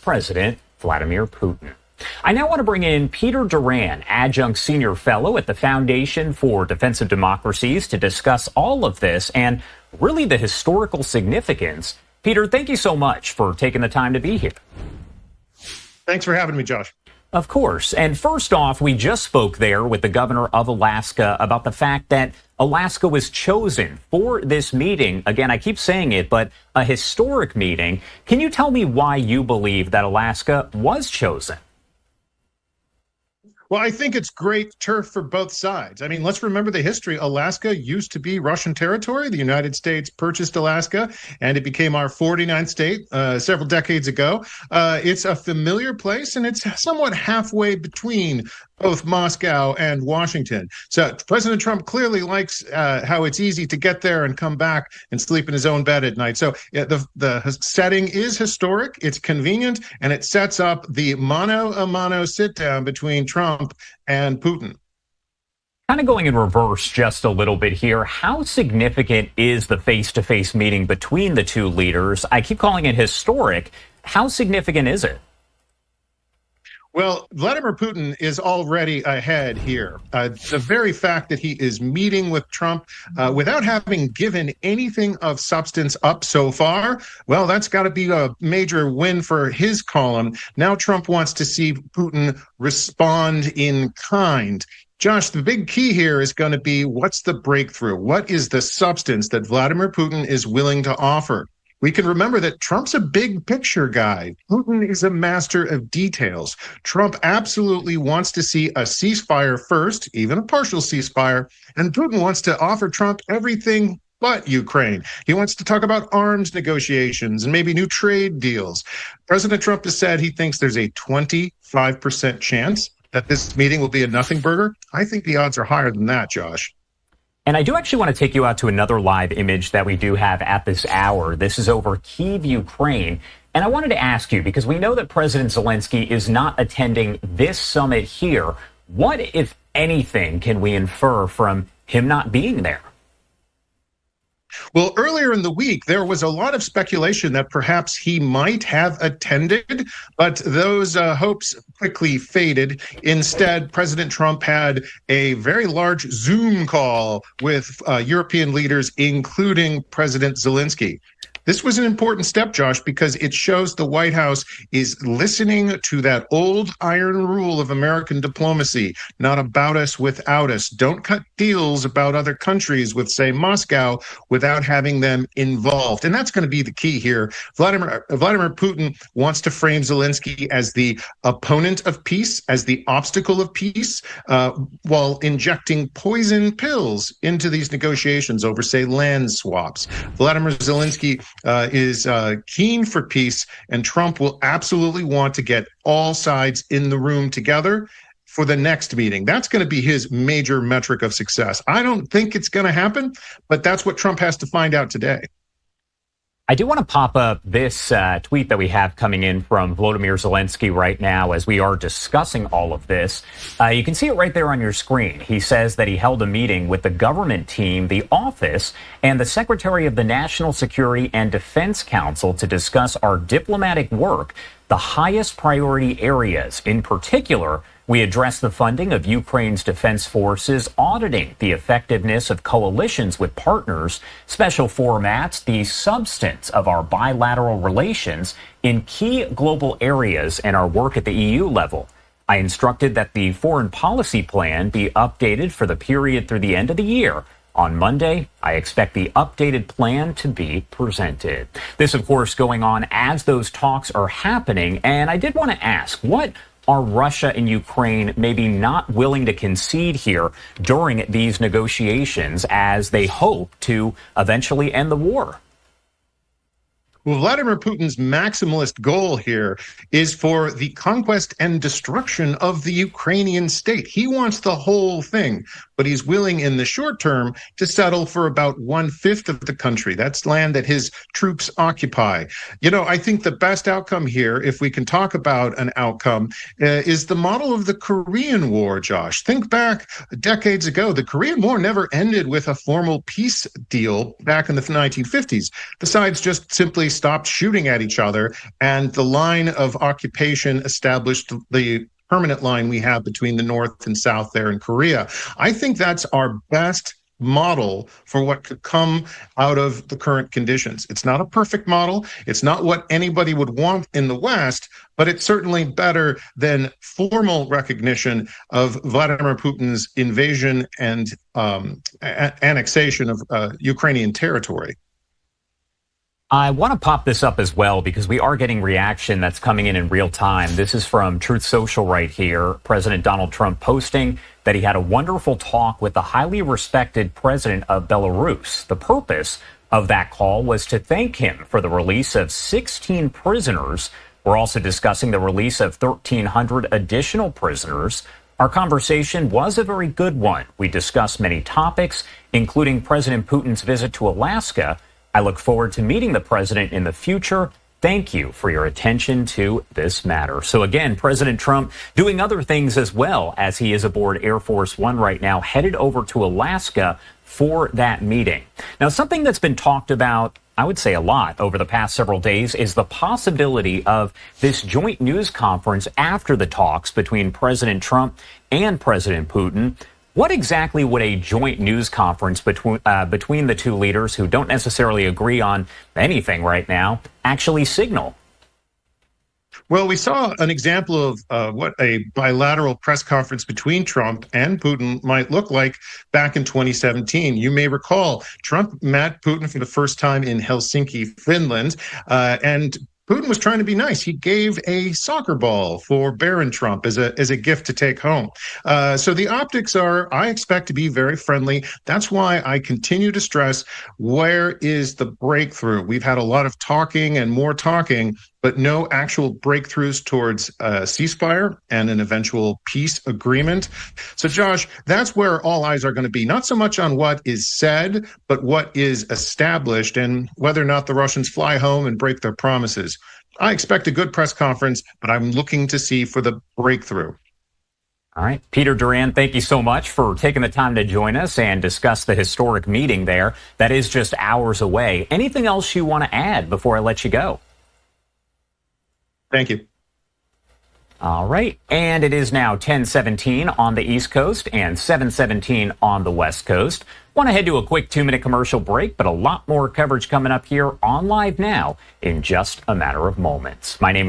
President Vladimir Putin. I now want to bring in Peter Doran, adjunct senior fellow at the Foundation for Defensive Democracies, to discuss all of this and really the historical significance. Peter, thank you so much for taking the time to be here. Thanks for having me, Josh. Of course. And first off, we just spoke there with the governor of Alaska about the fact that Alaska was chosen for this meeting. Again, I keep saying it, but a historic meeting. Can you tell me why you believe that Alaska was chosen? Well, I think it's great turf for both sides. I mean, let's remember the history. Alaska used to be Russian territory. The United States purchased Alaska, and it became our 49th state several decades ago. It's a familiar place, and it's somewhat halfway between both Moscow and Washington. So President Trump clearly likes how it's easy to get there and come back and sleep in his own bed at night. So the setting is historic, it's convenient, and it sets up the mano-a-mano sit-down between Trump and Putin. Kind of going in reverse just a little bit here, how significant is the face-to-face meeting between the two leaders? I keep calling it historic. How significant is it? Well, Vladimir Putin is already ahead here. The very fact that he is meeting with Trump without having given anything of substance up so far, well, that's got to be a major win for his column. Now Trump wants to see Putin respond in kind. Josh, the big key here is going to be, what's the breakthrough? What is the substance that Vladimir Putin is willing to offer? We can remember that Trump's a big picture guy. Putin is a master of details. Trump absolutely wants to see a ceasefire first, even a partial ceasefire, and Putin wants to offer Trump everything but Ukraine. He wants to talk about arms negotiations and maybe new trade deals. President Trump has said he thinks there's a 25% chance that this meeting will be a nothing burger. I think the odds are higher than that, Josh. And I do actually want to take you out to another live image that we do have at this hour. This is over Kyiv, Ukraine. And I wanted to ask you, because we know that President Zelensky is not attending this summit here. What, if anything, can we infer from him not being there? Well, earlier in the week, there was a lot of speculation that perhaps he might have attended, but those hopes quickly faded. Instead, President Trump had a very large Zoom call with European leaders, including President Zelensky. This was an important step, Josh, because it shows the White House is listening to that old iron rule of American diplomacy, not about us, without us. Don't cut deals about other countries with, say, Moscow without having them involved. And that's going to be the key here. Vladimir Putin wants to frame Zelensky as the opponent of peace, as the obstacle of peace, while injecting poison pills into these negotiations over, say, land swaps. Vladimir Zelensky is keen for peace, and Trump will absolutely want to get all sides in the room together for the next meeting. That's going to be his major metric of success. I don't think it's going to happen, but that's what Trump has to find out today. I do want to pop up this tweet that we have coming in from Volodymyr Zelensky right now as we are discussing all of this. You can see it right there on your screen. He says that he held a meeting with the government team, the office, and the Secretary of the National Security and Defense Council to discuss our diplomatic work, the highest priority areas. In particular, we addressed the funding of Ukraine's defense forces, auditing the effectiveness of coalitions with partners, special formats, the substance of our bilateral relations in key global areas, and our work at the EU level. I instructed that the foreign policy plan be updated for the period through the end of the year. On Monday, I expect the updated plan to be presented. This, of course, going on as those talks are happening. And I did want to ask, what are Russia and Ukraine maybe not willing to concede here during these negotiations as they hope to eventually end the war? Well, Vladimir Putin's maximalist goal here is for the conquest and destruction of the Ukrainian state. He wants the whole thing. but he's willing in the short term to settle for about 1/5 of the country. That's land that his troops occupy. I think the best outcome here, if we can talk about an outcome, is the model of the Korean War, Josh. Think back decades ago. The Korean War never ended with a formal peace deal back in the 1950s. The sides just simply stopped shooting at each other, and the line of occupation established the permanent line we have between the North and South there in Korea. I think that's our best model for what could come out of the current conditions. It's not a perfect model. It's not what anybody would want in the West, but it's certainly better than formal recognition of Vladimir Putin's invasion and annexation of Ukrainian territory. I want to pop this up as well because we are getting reaction that's coming in real time. This is from Truth Social right here. President Donald Trump posting that he had a wonderful talk with the highly respected president of Belarus. The purpose of that call was to thank him for the release of 16 prisoners. We're also discussing the release of 1,300 additional prisoners. Our conversation was a very good one. We discussed many topics, including President Putin's visit to Alaska. I look forward to meeting the president in the future. Thank you for your attention to this matter. So again, President Trump doing other things as well, as he is aboard Air Force One right now, headed over to Alaska for that meeting. Now, something that's been talked about, I would say a lot over the past several days, is the possibility of this joint news conference after the talks between President Trump and President Putin. What exactly would a joint news conference between the two leaders who don't necessarily agree on anything right now actually signal? Well, we saw an example of what a bilateral press conference between Trump and Putin might look like back in 2017. You may recall Trump met Putin for the first time in Helsinki, Finland, and Putin was trying to be nice. He gave a soccer ball for Baron Trump as a gift to take home. So the optics are, I expect, to be very friendly. That's why I continue to stress, where is the breakthrough? We've had a lot of talking and more talking, but no actual breakthroughs towards a ceasefire and an eventual peace agreement. So, Josh, that's where all eyes are going to be, not so much on what is said, but what is established and whether or not the Russians fly home and break their promises. I expect a good press conference, but I'm looking to see for the breakthrough. All right. Peter Doran, thank you so much for taking the time to join us and discuss the historic meeting there. That is just hours away. Anything else you want to add before I let you go? Thank you. All right. And it is now 10:17 on the East Coast and 7:17 on the West Coast. Want to head to a quick 2-minute commercial break, but a lot more coverage coming up here on Live Now in just a matter of moments. My name is